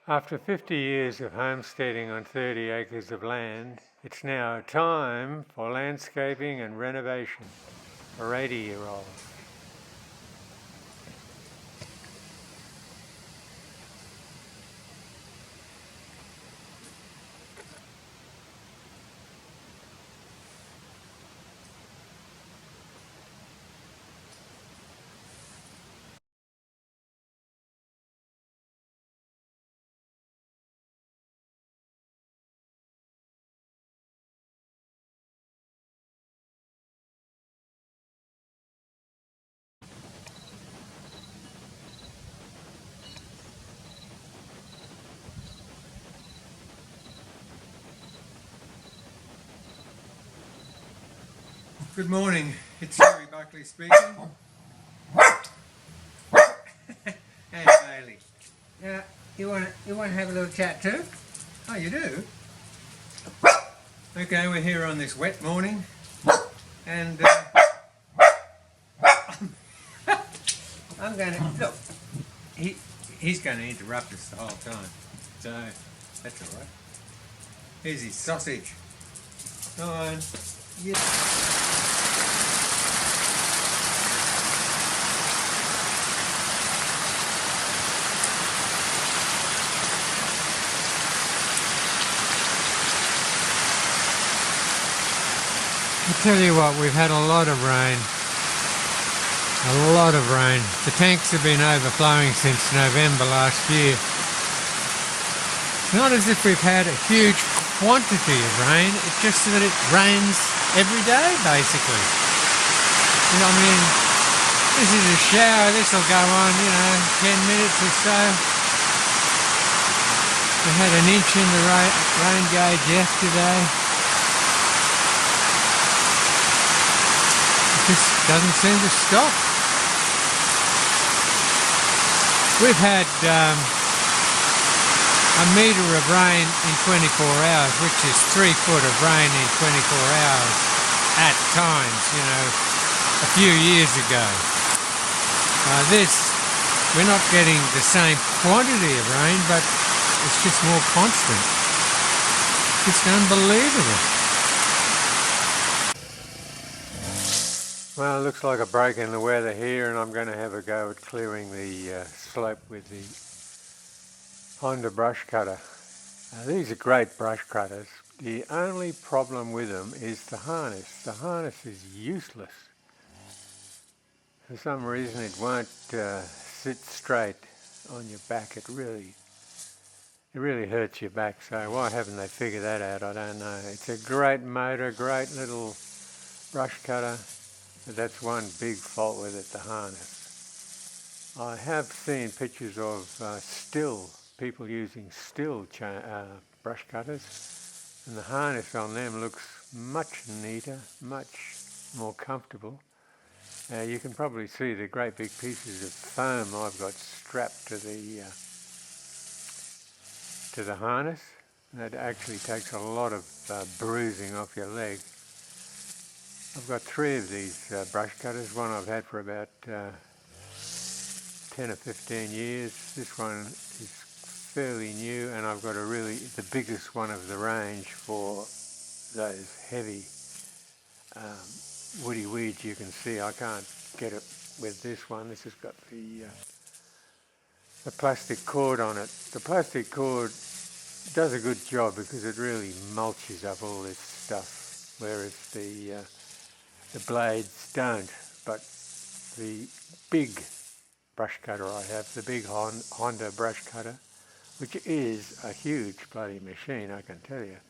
After 50 years of homesteading on 30 acres of land, it's now time for landscaping and renovation for 80-year-olds. Good morning, it's Harry Buckley speaking. And Bailey. You want to have a little chat too? Oh, you do? Okay, we're here on this wet morning, and I'm going to look. He's going to interrupt us the whole time, so that's all right. Here's his sausage. Come on. Yeah. I tell you what, we've had a lot of rain. A lot of rain. The tanks have been overflowing since November last year. It's not as if we've had a huge quantity of rain, it's just that it rains every day, basically. You know, I mean, this is a shower, this will go on, 10 minutes or so. We had an inch in the rain gauge yesterday. Just doesn't seem to stop. We've had a metre of rain in 24 hours, which is 3 foot of rain in 24 hours at times, a few years ago. We're not getting the same quantity of rain, but it's just more constant. It's unbelievable. Well, it looks like a break in the weather here, and I'm going to have a go at clearing the slope with the Honda brush cutter. These are great brush cutters. The only problem with them is the harness. The harness is useless. For some reason it won't sit straight on your back. It really hurts your back, so why haven't they figured that out, I don't know. It's a great motor, great little brush cutter. But that's one big fault with it, the harness. I have seen pictures of people using still brush cutters, and the harness on them looks much neater, much more comfortable. You can probably see the great big pieces of foam I've got strapped to the harness. That actually takes a lot of bruising off your leg. I've got 3 of these brush cutters. One I've had for about 10 or 15 years. This one is fairly new, and I've got the biggest one of the range for those heavy woody weeds you can see. I can't get it with this one. This has got the plastic cord on it. The plastic cord does a good job because it really mulches up all this stuff, whereas the blades don't. But the big brush cutter I have, the big Honda brush cutter, which is a huge bloody machine, I can tell you,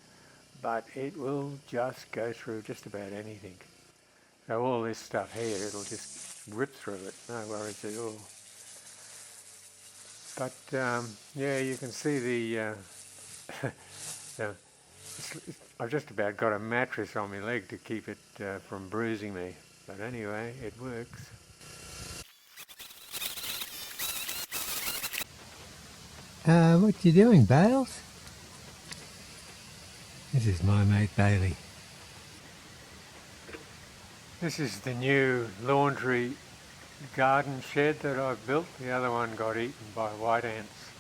but it will just go through just about anything. So all this stuff here, it'll just rip through it, no worries at all. But yeah, you can see I've just about got a mattress on my leg to keep it from bruising me. But anyway, it works. What you doing, Bales? This is my mate Bailey. This is the new laundry garden shed that I've built. The other one got eaten by white ants.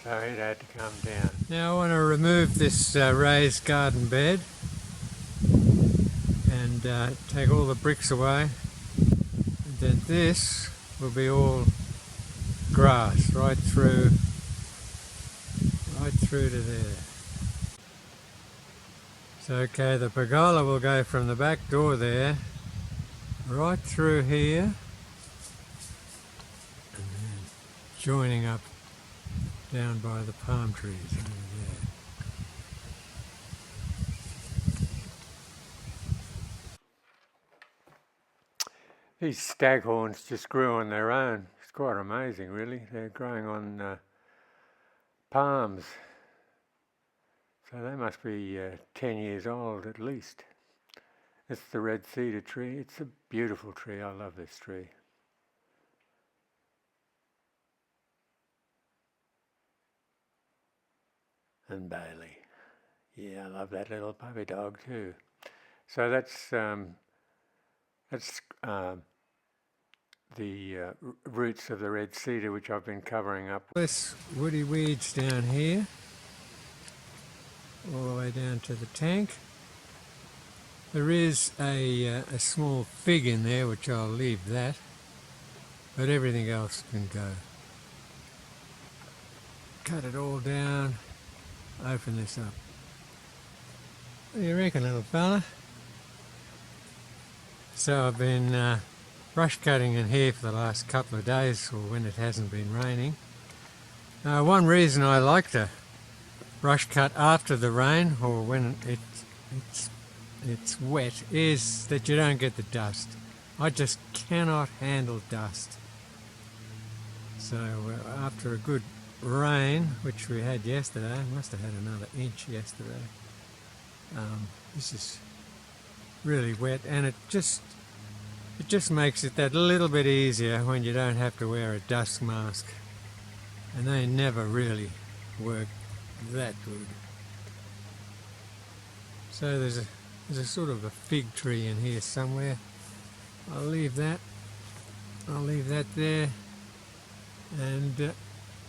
so it had to come down. Now I want to remove this raised garden bed and take all the bricks away, and then this will be all grass right through to there. So okay, the pergola will go from the back door there right through here and then joining up down by the palm trees over there. These staghorns just grew on their own. It's quite amazing, really. They're growing on palms. So they must be 10 years old at least. It's the red cedar tree. It's a beautiful tree. I love this tree. And Bailey. Yeah, I love that little puppy dog too. So that's the roots of the red cedar, which I've been covering up. This woody weeds down here, all the way down to the tank. There is a small fig in there, which I'll leave that, but everything else can go. Cut it all down, open this up. What do you reckon, little fella? So I've been brush cutting in here for the last couple of days, or when it hasn't been raining. One reason I like to brush cut after the rain, or when it's wet, is that you don't get the dust. I just cannot handle dust. So after a good rain, which we had yesterday, must have had another inch yesterday. This is really wet, and it just makes it that little bit easier when you don't have to wear a dust mask, and they never really work that good. So there's a sort of a fig tree in here somewhere. I'll leave that there, and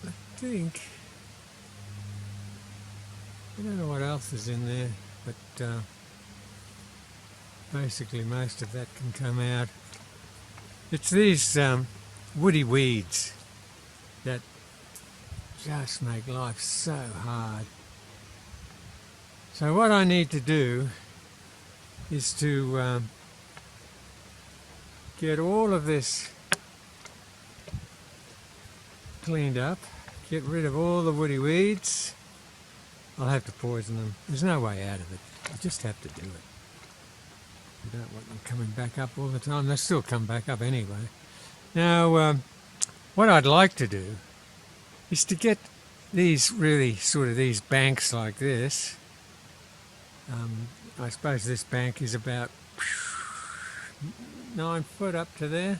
I think I don't know what else is in there, but basically most of that can come out. It's these woody weeds that just make life so hard. So what I need to do is to get all of this cleaned up, get rid of all the woody weeds. I'll have to poison them. There's no way out of it. You just have to do it. You don't want them coming back up all the time. They still come back up anyway. Now, what I'd like to do is to get these really sort of these banks like this. I suppose this bank is about 9 foot up to there.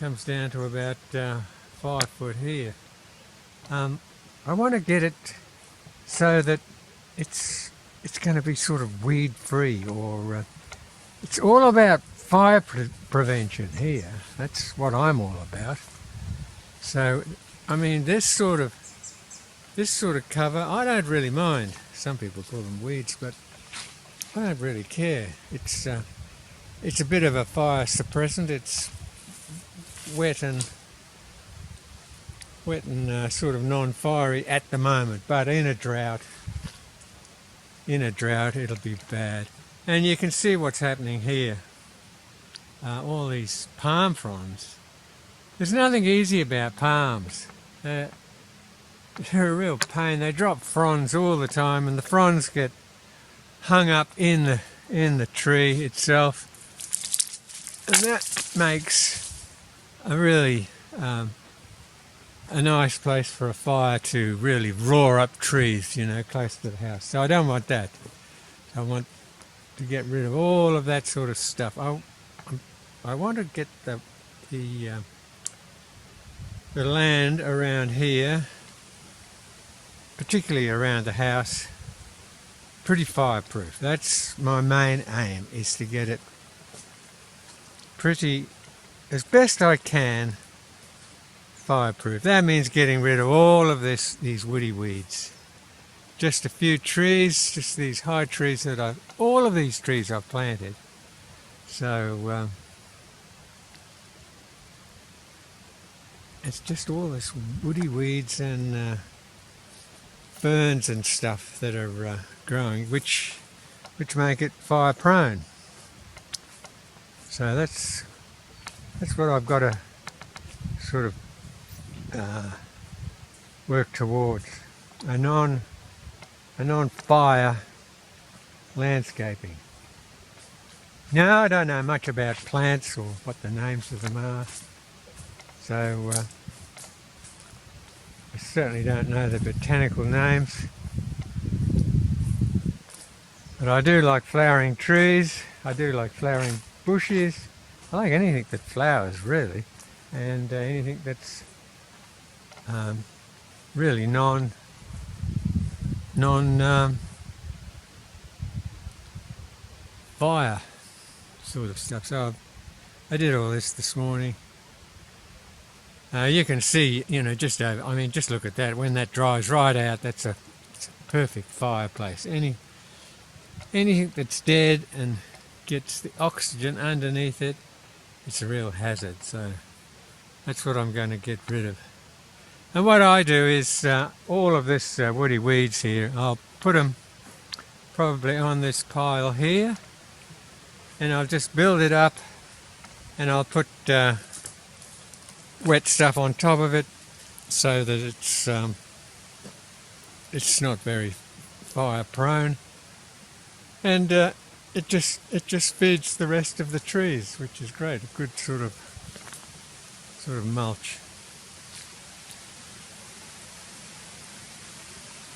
Comes down to about 5 foot here. I want to get it so that it's going to be sort of weed free, or it's all about fire prevention here. That's what I'm all about. So I mean, this sort of cover, I don't really mind. Some people call them weeds, but I don't really care. It's a bit of a fire suppressant. It's wet and sort of non-fiery at the moment, but in a drought it'll be bad. And you can see what's happening here. All these palm fronds. There's nothing easy about palms. They're a real pain. They drop fronds all the time, and the fronds get hung up in the tree itself, and that makes a really a nice place for a fire to really roar up trees, close to the house. So I don't want that. I want to get rid of all of that sort of stuff. I want to get the land around here, particularly around the house, pretty fireproof. That's my main aim, is to get it pretty, as best I can, fireproof. That means getting rid of all of these woody weeds. Just a few trees, just these high trees that all of these trees I've planted. So it's just all this woody weeds and ferns and stuff that are growing, which make it fire prone. So that's what I've got to sort of work towards, a non-fire landscaping. Now, I don't know much about plants or what the names of them are, so I certainly don't know the botanical names. But I do like flowering trees, I do like flowering bushes. I like anything that flowers, really, and anything that's really non fire sort of stuff. So I did all this morning. You can see, just over. I mean, just look at that. When that dries right out, it's a perfect fireplace. Anything that's dead and gets the oxygen underneath it, it's a real hazard. So that's what I'm going to get rid of. And what I do is all of this woody weeds here, I'll put them probably on this pile here, and I'll just build it up, and I'll put wet stuff on top of it so that it's not very fire prone, and it just feeds the rest of the trees, which is great. A good sort of mulch.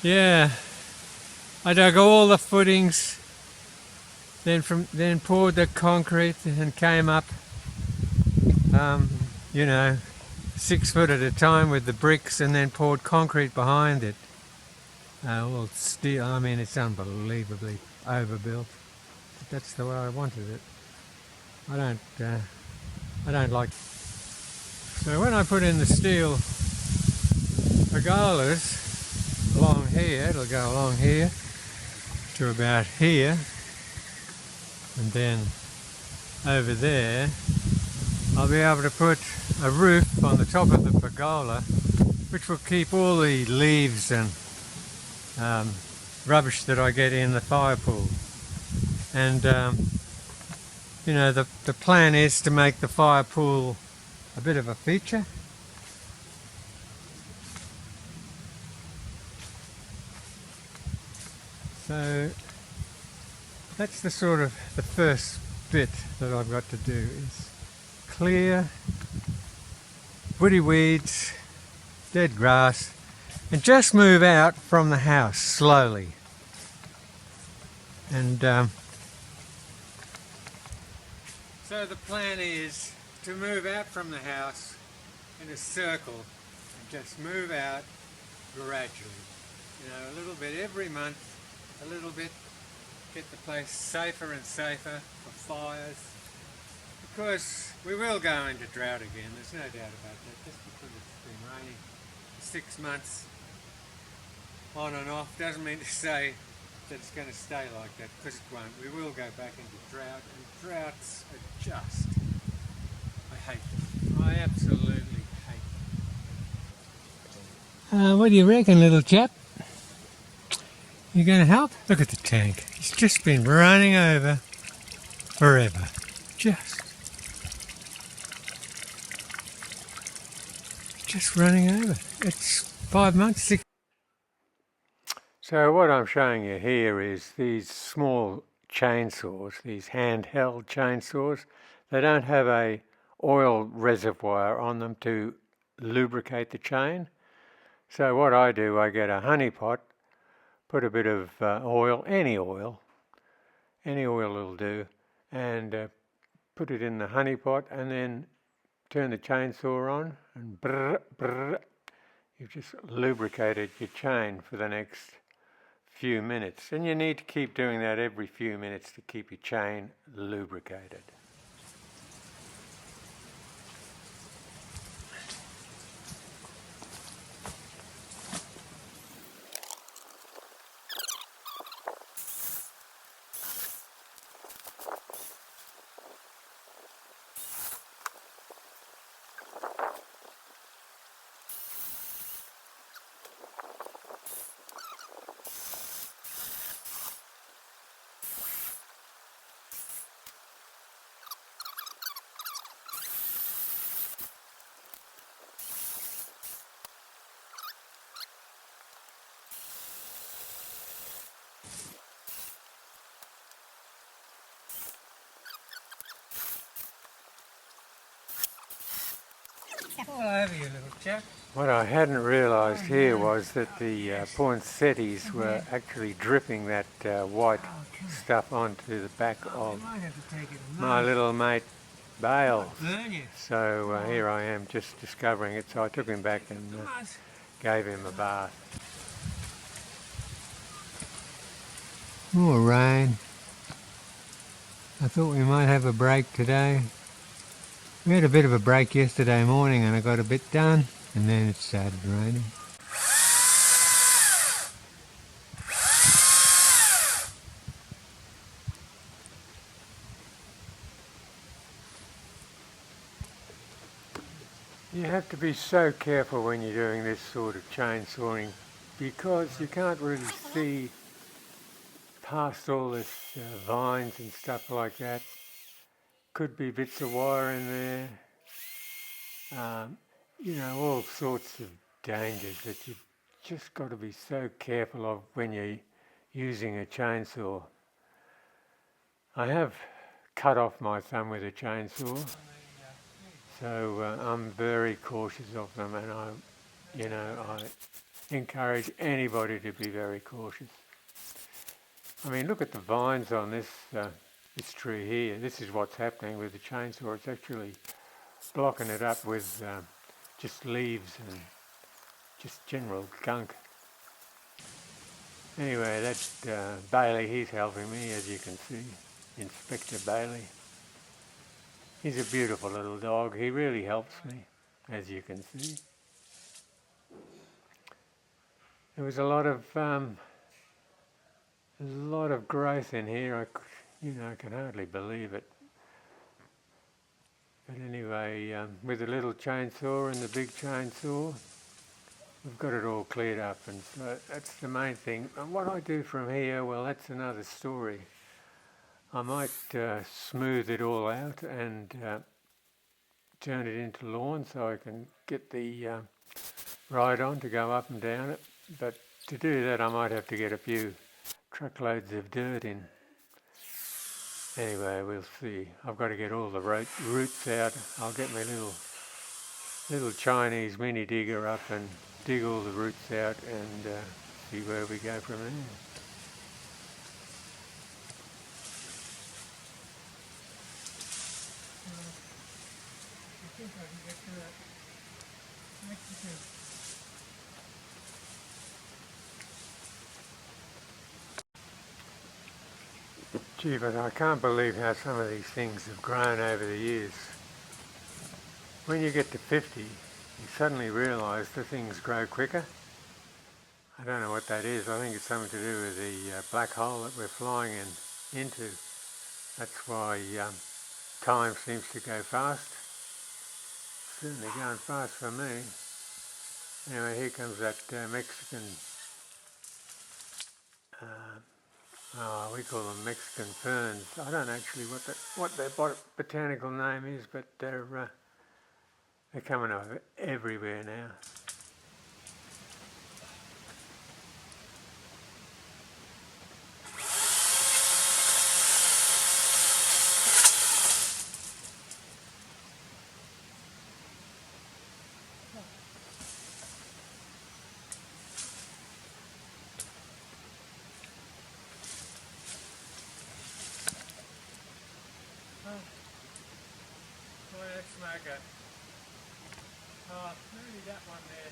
Yeah, I dug all the footings, then poured the concrete and came up 6 foot at a time with the bricks, and then poured concrete behind it. All steel. I mean, it's unbelievably overbuilt, but that's the way I wanted it. I don't like. So when I put in the steel pergolas along here, it'll go along here to about here, and then over there I'll be able to put a roof on the top of the pergola, which will keep all the leaves and rubbish that I get in the fire pool. And the plan is to make the fire pool a bit of a feature. So that's the first bit that I've got to do, is clear woody weeds, dead grass, and just move out from the house slowly. And so the plan is to move out from the house in a circle and just move out gradually. A little bit every month, a little bit, get the place safer and safer for fires, because we will go into drought again, there's no doubt about that. Just because it's been raining for 6 months on and off doesn't mean to say that it's going to stay like that, because it won't. We will go back into drought, and droughts are just, I hate them. I absolutely hate them. What do you reckon, little chap? You going to help? Look at the tank. It's just been running over forever. Just running over. It's 5 months, 6. So what I'm showing you here is these small chainsaws, these handheld chainsaws. They don't have a oil reservoir on them to lubricate the chain. So what I do, I get a honey pot, put a bit of oil, any oil will do, and put it in the honey pot, and then turn the chainsaw on, and brrr, brrr, you've just lubricated your chain for the next few minutes. And you need to keep doing that every few minutes to keep your chain lubricated. All over you, little chap. What I hadn't realised here was that the poinsettias were actually dripping that white stuff onto the back of my little mate Bales. So here I am just discovering it, so I took him back and gave him a bath. More rain. I thought we might have a break today. We had a bit of a break yesterday morning and I got a bit done, and then it started raining. You have to be so careful when you're doing this sort of chainsawing because you can't really see past all this vines and stuff like that. Could be bits of wire in there. You know, all sorts of dangers that you've just got to be so careful of when you're using a chainsaw. I have cut off my thumb with a chainsaw, so I'm very cautious of them, and I encourage anybody to be very cautious. I mean, look at the vines on this tree here. This is what's happening with the chainsaw. It's actually blocking it up with just leaves and just general gunk. Anyway, that Bailey, he's helping me, as you can see, Inspector Bailey. He's a beautiful little dog. He really helps me, as you can see. There was a lot of growth in here. I can hardly believe it. But anyway, with the little chainsaw and the big chainsaw, we've got it all cleared up, and so that's the main thing. And what I do from here, well, that's another story. I might smooth it all out and turn it into lawn so I can get the ride on to go up and down it. But to do that, I might have to get a few truckloads of dirt in. Anyway, we'll see. I've got to get all the roots out. I'll get my little Chinese mini digger up and dig all the roots out and see where we go from there. I think I can get to that Mexican. Gee, but I can't believe how some of these things have grown over the years. When you get to 50, you suddenly realise the things grow quicker. I don't know what that is. I think it's something to do with the black hole that we're flying into. That's why time seems to go fast. Certainly going fast for me. Anyway, here comes that Mexican, we call them Mexican ferns. I don't know actually what their botanical name is, but they're coming up everywhere now. Smoker. Oh, maybe that one there.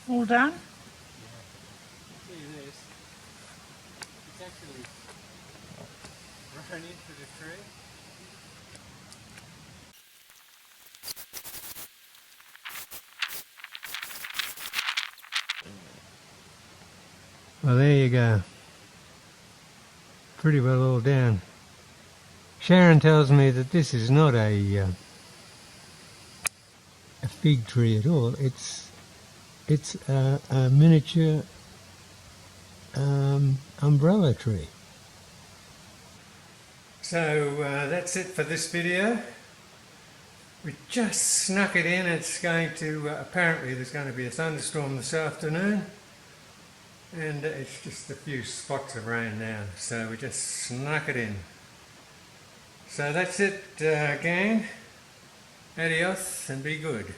All done? See this? It's actually run into the tree. Well, there you go. Pretty well all down. Sharon tells me that this is not a fig tree at all. It's a miniature umbrella tree. So that's it for this video. We just snuck it in. It's going to, apparently there's going to be a thunderstorm this afternoon, and it's just a few spots of rain now, so we just snuck it in. So that's it, gang. Adios and be good.